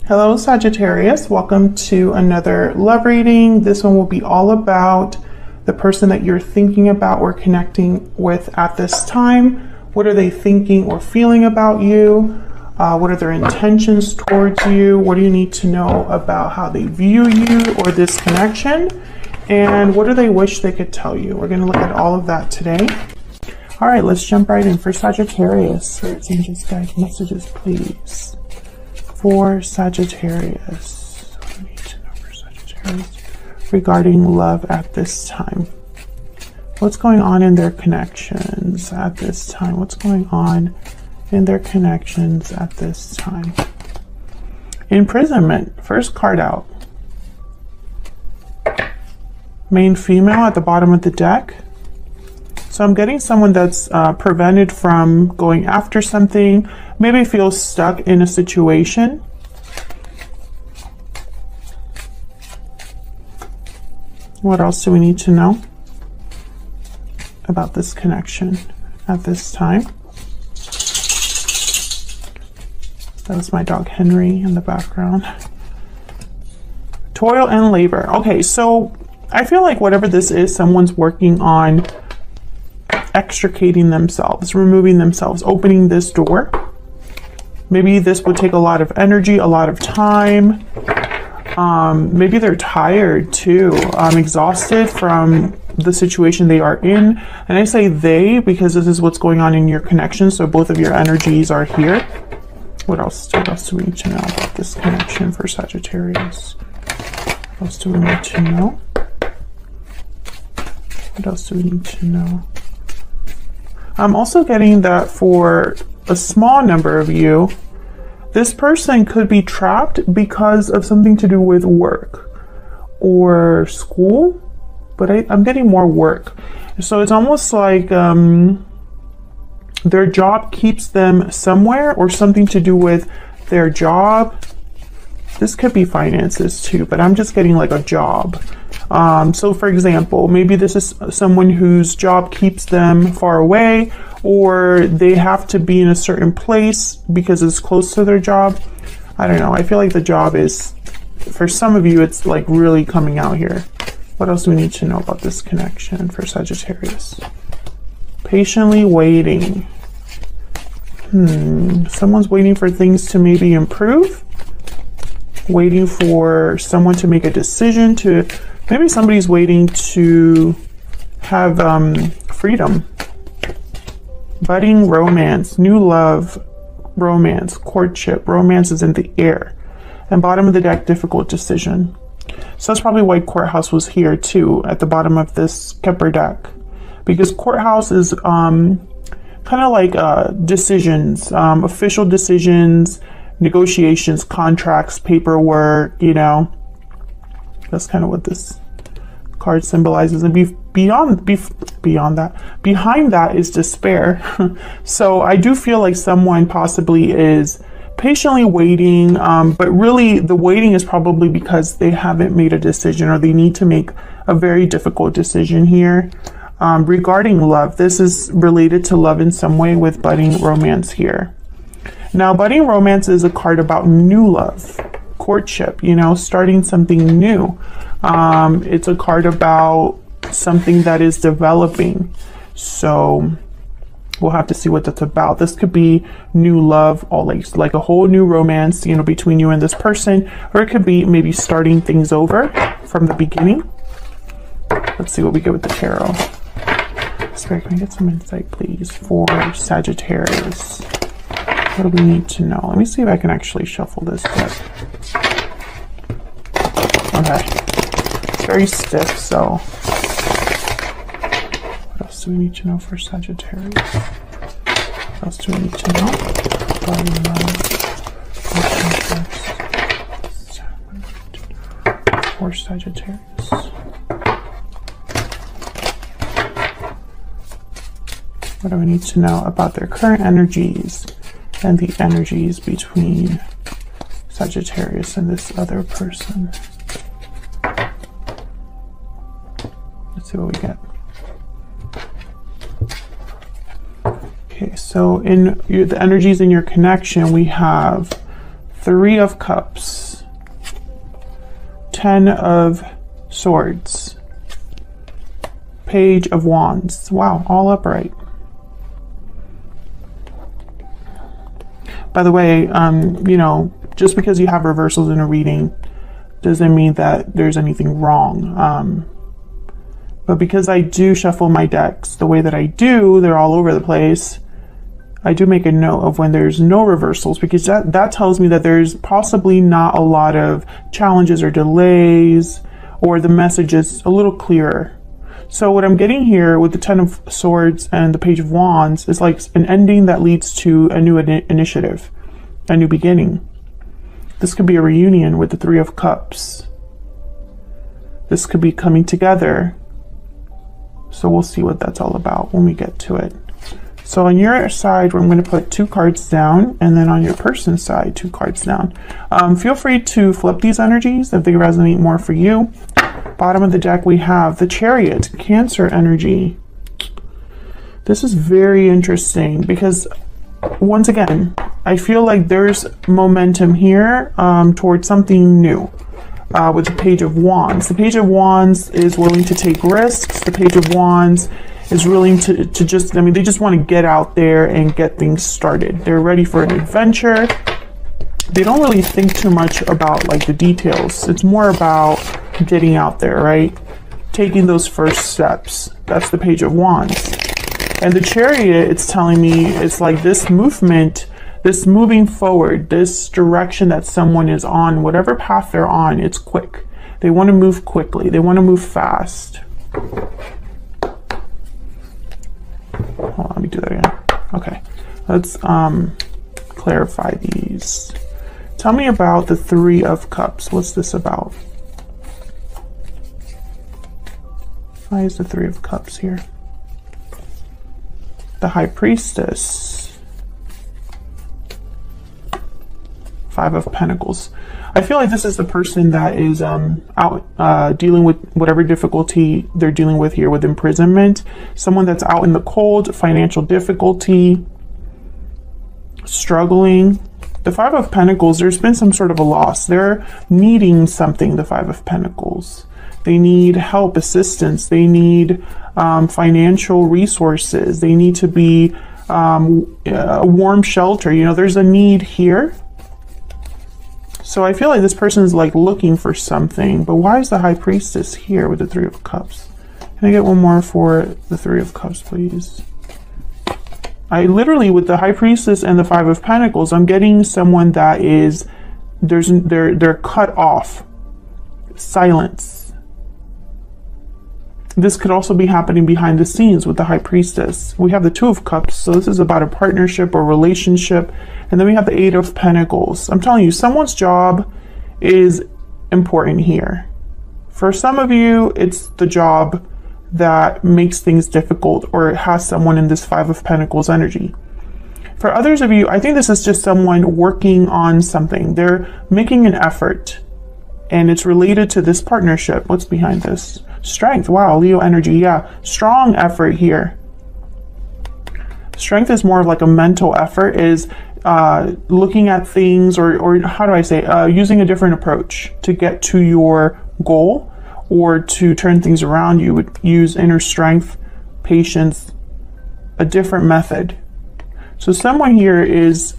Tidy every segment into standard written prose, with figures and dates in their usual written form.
Hello Sagittarius, welcome to another love reading. This one will be all about the person that you're thinking about or connecting with at this time. What are they thinking or feeling about you? What are their intentions towards you? What do you need to know about how they view you or this connection? And what do they wish they could tell you? We're going to look at all of that today. All right, let's jump right in. For Sagittarius, spirits, angels, guides, messages, please. For Sagittarius, what do we need to know for Sagittarius regarding love at this time? What's going on in their connections at this time? What's going on in their connections at this time? Imprisonment, first card out. Main female at the bottom of the deck. So I'm getting someone that's prevented from going after something, maybe feels stuck in a situation. What else do we need to know about this connection at this time? That was my dog Henry in the background. Toil and labor. Okay, so I feel like whatever this is, someone's working on extricating themselves, removing themselves, opening this door. Maybe this would take a lot of energy, a lot of time. Maybe they're tired too, exhausted from the situation they are in. And I say they because this is what's going on in your connection. So both of your energies are here. What else do we need to know about this connection for Sagittarius? What else do we need to know? What else do we need to know? I'm also getting that for a small number of you, this person could be trapped because of something to do with work or school, but I'm getting more work. So it's almost like their job keeps them somewhere, or something to do with their job. This could be finances too, but I'm just getting like a job. So for example, maybe this is someone whose job keeps them far away, or they have to be in a certain place because it's close to their job. I don't know. I feel like the job is, for some of you, it's like really coming out here. What else do we need to know about this connection for Sagittarius? Patiently waiting. Someone's waiting for things to maybe improve. Waiting for someone to make a decision to, maybe somebody's waiting to have freedom. Budding romance, new love, romance, courtship. Romance is in the air. And bottom of the deck, difficult decision. So that's probably why courthouse was here too, at the bottom of this Kepler deck. Because courthouse is kind of like decisions, official decisions, negotiations, contracts, paperwork, you know. That's kind of what this card symbolizes. And behind that is despair. So I do feel like someone possibly is patiently waiting, but really the waiting is probably because they haven't made a decision, or they need to make a very difficult decision here. Regarding love, this is related to love in some way with budding romance here. Now, budding romance is a card about new love, courtship, you know, starting something new. It's a card about something that is developing. So we'll have to see what that's about. This could be new love, or like a whole new romance, you know, between you and this person, or it could be maybe starting things over from the beginning. Let's see what we get with the tarot. Spirit, can I get some insight, please, for Sagittarius? What do we need to know? Let me see if I can actually shuffle this deck. Okay. It's very stiff, so. What else do we need to know for Sagittarius? What else do we need to know? For Sagittarius. What do we need to know about their current energies and the energies between Sagittarius and this other person? Let's see what we get. Okay, so in the energies in your connection, we have Three of Cups, Ten of Swords, Page of Wands. Wow, all upright. By the way, you know, just because you have reversals in a reading doesn't mean that there's anything wrong. But because I do shuffle my decks the way that I do, they're all over the place. I do make a note of when there's no reversals, because that tells me that there's possibly not a lot of challenges or delays, or the message is a little clearer. So what I'm getting here with the Ten of Swords and the Page of Wands is like an ending that leads to a new initiative, a new beginning. This could be a reunion with the Three of Cups. This could be coming together. So we'll see what that's all about when we get to it. So on your side, I'm going to put 2 cards down, and then on your person's side, 2 cards down. Feel free to flip these energies if they resonate more for you. Bottom of the deck, we have the Chariot, Cancer energy. This is very interesting because, once again, I feel like there's momentum here towards something new. With the Page of Wands. The Page of Wands is willing to take risks. The Page of Wands is willing to just, I mean, they just want to get out there and get things started. They're ready for an adventure. They don't really think too much about like the details. It's more about getting out there, right? Taking those first steps. That's the Page of Wands. And the Chariot, it's telling me it's like this movement, this moving forward, this direction that someone is on, whatever path they're on, it's quick. They want to move quickly. They want to move fast. Hold on, let me do that again. Okay, let's clarify these. Tell me about the Three of Cups. What's this about? Why is the Three of Cups here? The High Priestess. Five of Pentacles. I feel like this is the person that is out dealing with whatever difficulty they're dealing with here with imprisonment. Someone that's out in the cold, financial difficulty, struggling. The Five of Pentacles, there's been some sort of a loss. They're needing something, the Five of Pentacles. They need help, assistance. They need financial resources. They need to be a warm shelter. You know, there's a need here. So I feel like this person is like looking for something. But why is the High Priestess here with the Three of Cups? Can I get one more for the Three of Cups, please? I literally, with the High Priestess and the Five of Pentacles, I'm getting someone that is, they're cut off. Silence. This could also be happening behind the scenes with the High Priestess. We have the Two of Cups, so this is about a partnership or relationship. And then we have the Eight of Pentacles. I'm telling you, someone's job is important here. For some of you, it's the job that makes things difficult or has someone in this Five of Pentacles energy. For others of you, I think this is just someone working on something. They're making an effort and it's related to this partnership. What's behind this? Strength. Wow, Leo energy. Yeah, strong effort here. Strength is more of like a mental effort, is looking at things or how do I say, using a different approach to get to your goal or to turn things around. You would use inner strength, patience, a different method. So someone here is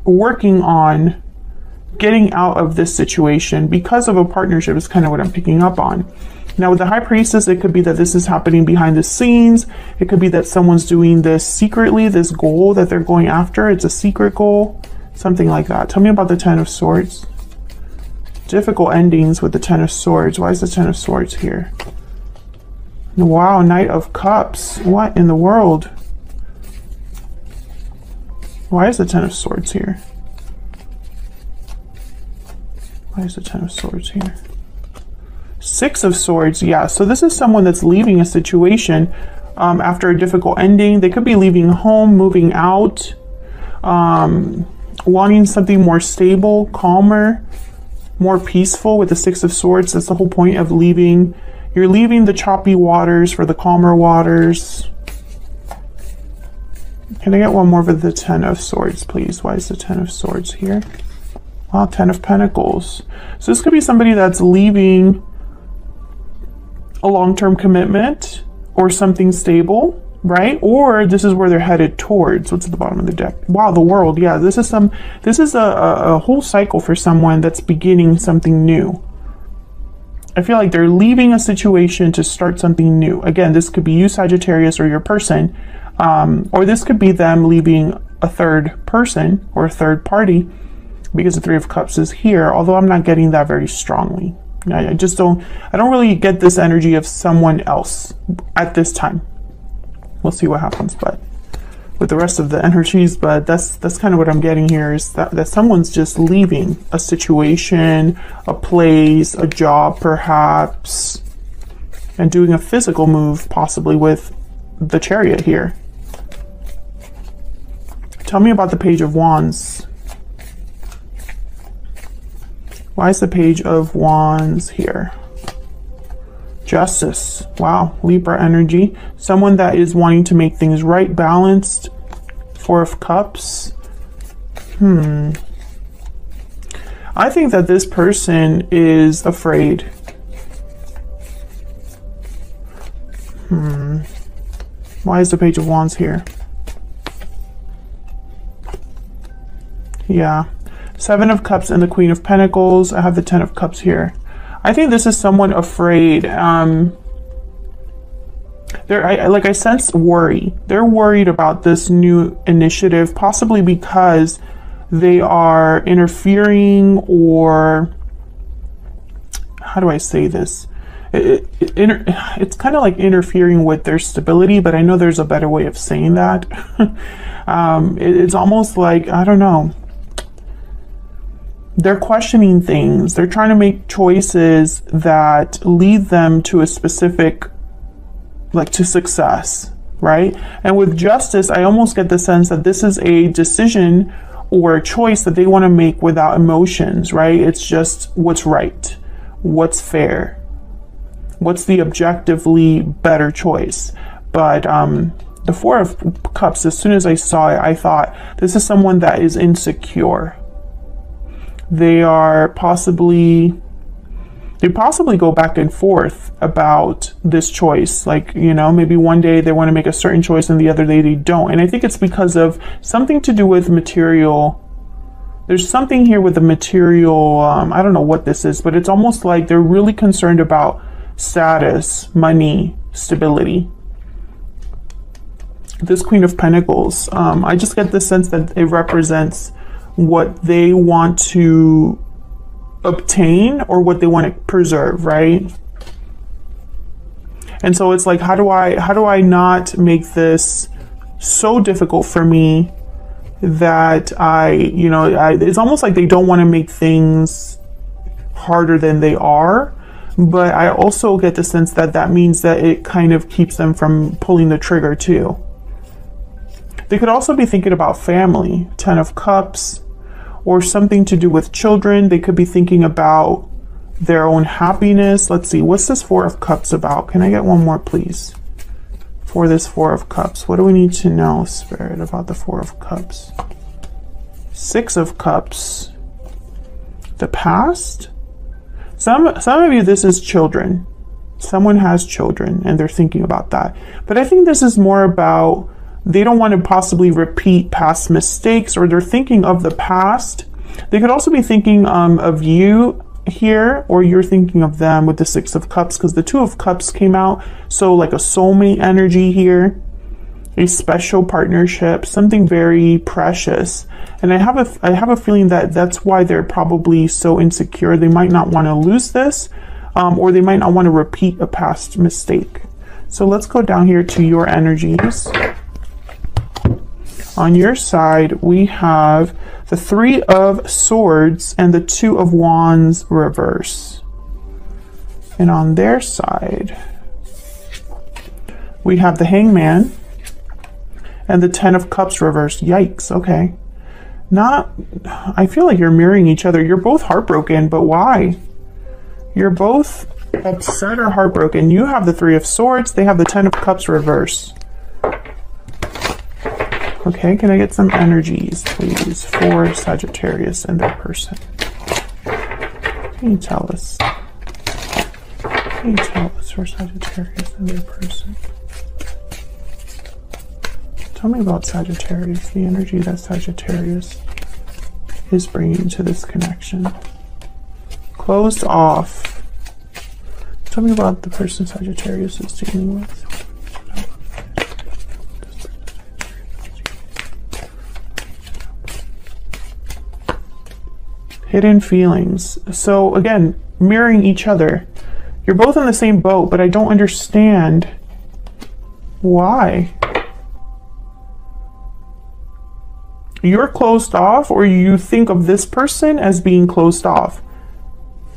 working on getting out of this situation because of a partnership is kind of what I'm picking up on. Now with the High Priestess, it could be that this is happening behind the scenes. It could be that someone's doing this secretly, this goal that they're going after. It's a secret goal, something like that. Tell me about the Ten of Swords. Difficult endings with the Ten of Swords. Why is the Ten of Swords here? Wow, Knight of Cups. What in the world? Why is the Ten of Swords here? Why is the Ten of Swords here? Six of Swords, yeah. So this is someone that's leaving a situation after a difficult ending. They could be leaving home, moving out, wanting something more stable, calmer, more peaceful with the Six of Swords. That's the whole point of leaving. You're leaving the choppy waters for the calmer waters. Can I get one more for the Ten of Swords, please? Why is the Ten of Swords here? Wow, 10 of Pentacles. So this could be somebody that's leaving a long-term commitment or something stable, right? Or this is where they're headed towards. What's at the bottom of the deck? Wow, the World. Yeah, this is a whole cycle for someone that's beginning something new. I feel like they're leaving a situation to start something new. Again, this could be you, Sagittarius, or your person, or this could be them leaving a third person or a third party, because the Three of Cups is here, although I'm not getting that very strongly. I don't really get this energy of someone else at this time. We'll see what happens, but with the rest of the energies, but that's kind of what I'm getting here, is that someone's just leaving a situation, a place, a job perhaps, and doing a physical move, possibly with the Chariot here. Tell me about the Page of Wands. Why is the Page of Wands here? Justice. Wow, Libra energy. Someone that is wanting to make things right, balanced. Four of Cups. I think that this person is afraid. Why is the Page of Wands here? Yeah. Seven of Cups and the Queen of Pentacles. I have the 10 of Cups here. I think this is someone afraid. I sense worry. They're worried about this new initiative, possibly because they are interfering, or how do I say this? It's kind of like interfering with their stability, but I know there's a better way of saying that. It's almost like, I don't know. They're questioning things. They're trying to make choices that lead them to a specific, to success, right? And with Justice, I almost get the sense that this is a decision or a choice that they want to make without emotions, right? It's just what's right, what's fair, what's the objectively better choice. But the Four of Cups, as soon as I saw it, I thought this is someone that is insecure. They possibly go back and forth about this choice. Maybe one day they want to make a certain choice and the other day they don't. And I think it's because of something to do with material. There's something here with the material. I don't know what this is, but it's almost like they're really concerned about status, money, stability. This Queen of Pentacles, I just get the sense that it represents what they want to obtain or what they want to preserve, right? And so it's like, how do I not make this so difficult for me that it's almost like they don't want to make things harder than they are. But I also get the sense that that means that it kind of keeps them from pulling the trigger too. They could also be thinking about family, 10 of Cups, or something to do with children. They could be thinking about their own happiness. Let's see, what's this Four of Cups about? Can I get one more, please? For this Four of Cups, what do we need to know, Spirit, about the Four of Cups? Six of Cups. The past? Some of you, this is children. Someone has children and they're thinking about that. But I think this is more about they don't want to possibly repeat past mistakes, or they're thinking of the past. They could also be thinking of you here, or you're thinking of them with the Six of Cups, because the Two of Cups came out. So like a soulmate energy here, a special partnership, something very precious. And I have a feeling that that's why they're probably so insecure. They might not want to lose this, or they might not want to repeat a past mistake. So let's go down here to your energies. On your side, we have the Three of Swords and the Two of Wands reverse. And on their side, we have the Hangman and the 10 of Cups reverse. Yikes, okay. I feel like you're mirroring each other. You're both heartbroken, but why? You're both upset or heartbroken. You have the Three of Swords, they have the 10 of Cups reverse. Okay, can I get some energies, please, for Sagittarius and their person? Can you tell us? Can you tell us for Sagittarius and their person? Tell me about Sagittarius, the energy that Sagittarius is bringing to this connection. Closed off. Tell me about the person Sagittarius is dealing with. Hidden feelings. So again, mirroring each other. You're both in the same boat, but I don't understand why. You're closed off, or you think of this person as being closed off.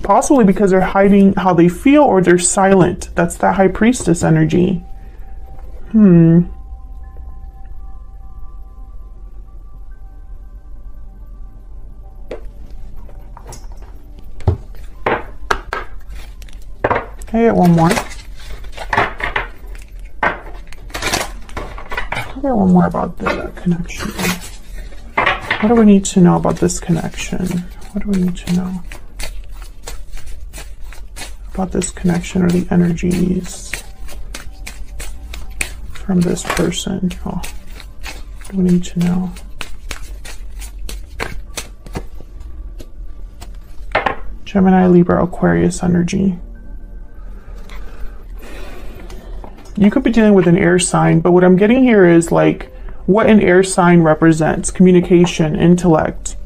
Possibly because they're hiding how they feel, or they're silent. That's that High Priestess energy. Can I get one more? Can I get one more about the connection? What do we need to know about this connection? What do we need to know about this connection, or the energies from this person? Oh, what do we need to know? Gemini, Libra, Aquarius energy. You could be dealing with an air sign, but what I'm getting here is like what an air sign represents: communication, intellect,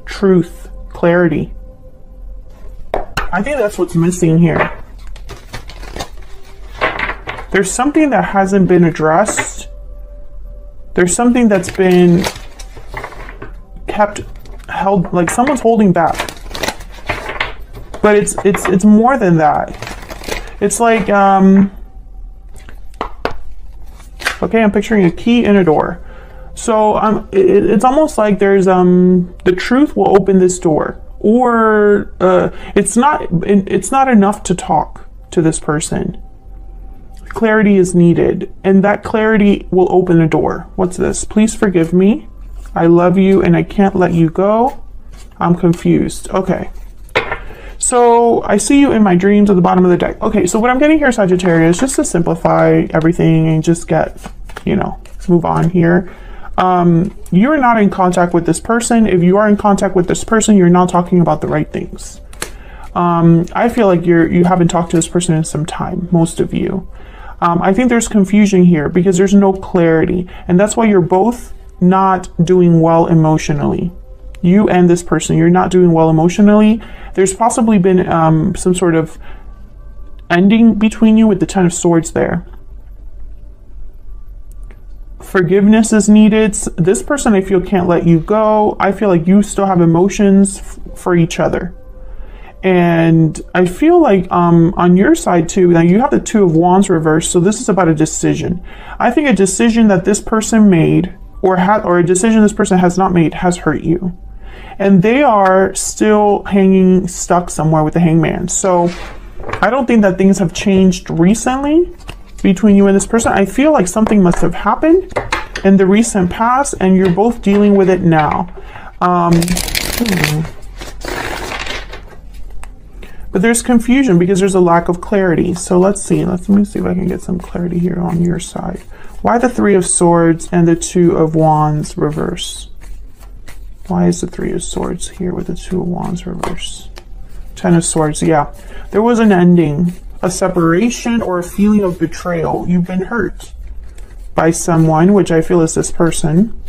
truth, clarity. I think that's what's missing here. There's something that hasn't been addressed. There's something that's been held, like someone's holding back. But it's more than that. It's like okay, I'm picturing a key in a door. So it's almost like there's the truth will open this door, or it's not enough to talk to this person. Clarity is needed, and that clarity will open a door. What's this? Please forgive me. I love you and I can't let you go. I'm confused. Okay. So I see you in my dreams at the bottom of the deck. Okay, so what I'm getting here, Sagittarius, just to simplify everything and just get, move on here. You're not in contact with this person. If you are in contact with this person, you're not talking about the right things. I feel like you haven't talked to this person in some time, most of you. I think there's confusion here because there's no clarity, and that's why you're both not doing well emotionally. You and this person, you're not doing well emotionally. There's possibly been some sort of ending between you with the Ten of Swords there. Forgiveness is needed. This person, I feel, can't let you go. I feel like you still have emotions for each other. And I feel like on your side too, now you have the Two of Wands reversed, so this is about a decision. I think a decision that this person made or a decision this person has not made has hurt you. And they are still hanging stuck somewhere with the Hangman. So I don't think that things have changed recently between you and this person. I feel like something must have happened in the recent past and you're both dealing with it now. But there's confusion because there's a lack of clarity. So let's see. Let me see if I can get some clarity here on your side. Why the Three of Swords and the Two of Wands reverse? Why is the Three of Swords here with the Two of Wands reverse? Ten of Swords, yeah. There was an ending, a separation, or a feeling of betrayal. You've been hurt by someone, which I feel is this person.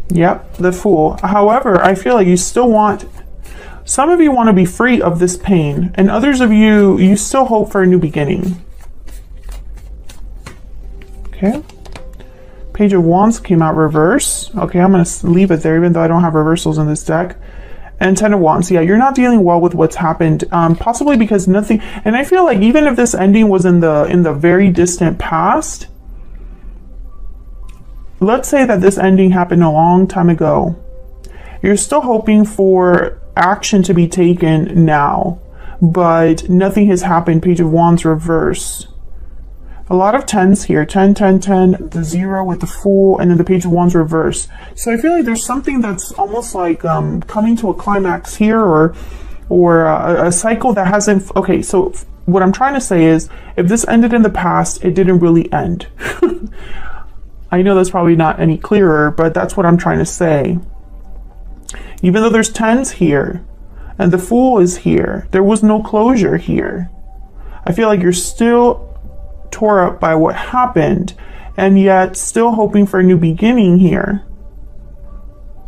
Yep, the Fool. However, I feel like you still want, some of you want to be free of this pain, and others of you, you still hope for a new beginning. Okay. Page of Wands came out reverse. Okay, I'm going to leave it there, even though I don't have reversals in this deck. And Ten of Wands. Yeah, you're not dealing well with what's happened. Possibly because nothing... And I feel like even if this ending was in the very distant past, let's say that this ending happened a long time ago. You're still hoping for action to be taken now, but nothing has happened. Page of Wands reverse. A lot of 10s here. 10, 10, 10, the 0 with the Fool, and then the Page of Wands reverse. So I feel like there's something that's almost like coming to a climax here, or a cycle that hasn't... Okay, so what I'm trying to say is, if this ended in the past, it didn't really end. I know that's probably not any clearer, but that's what I'm trying to say. Even though there's 10s here, and the Fool is here, there was no closure here. I feel like you're still tore up by what happened, and yet still hoping for a new beginning here.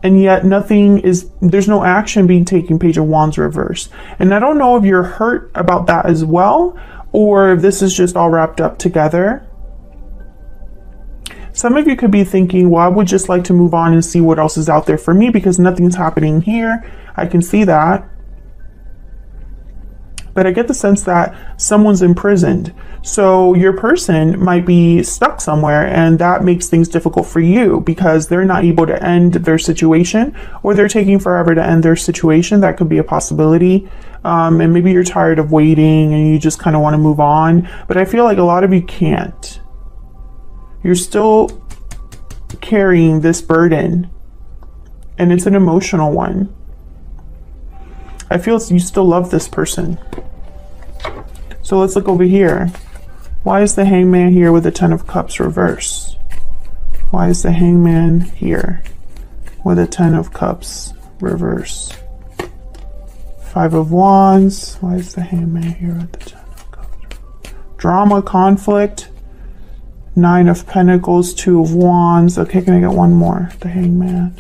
And yet there's no action being taken, Page of Wands reverse. And I don't know if you're hurt about that as well, or if this is just all wrapped up together. Some of you could be thinking, well, I would just like to move on and see what else is out there for me because nothing's happening here. I can see that. But I get the sense that someone's imprisoned. So your person might be stuck somewhere, and that makes things difficult for you because they're not able to end their situation, or they're taking forever to end their situation. That could be a possibility. And maybe you're tired of waiting and you just kind of want to move on. But I feel like a lot of you can't. You're still carrying this burden, and it's an emotional one. I feel you still love this person. So let's look over here. Why is the Hangman here with the 10 of Cups reverse? Why is the Hangman here with the 10 of Cups reverse? 5 of Wands. Why is the Hangman here with the 10 of Cups? Drama, conflict. 9 of Pentacles, 2 of Wands. Okay, can I get one more? The Hangman.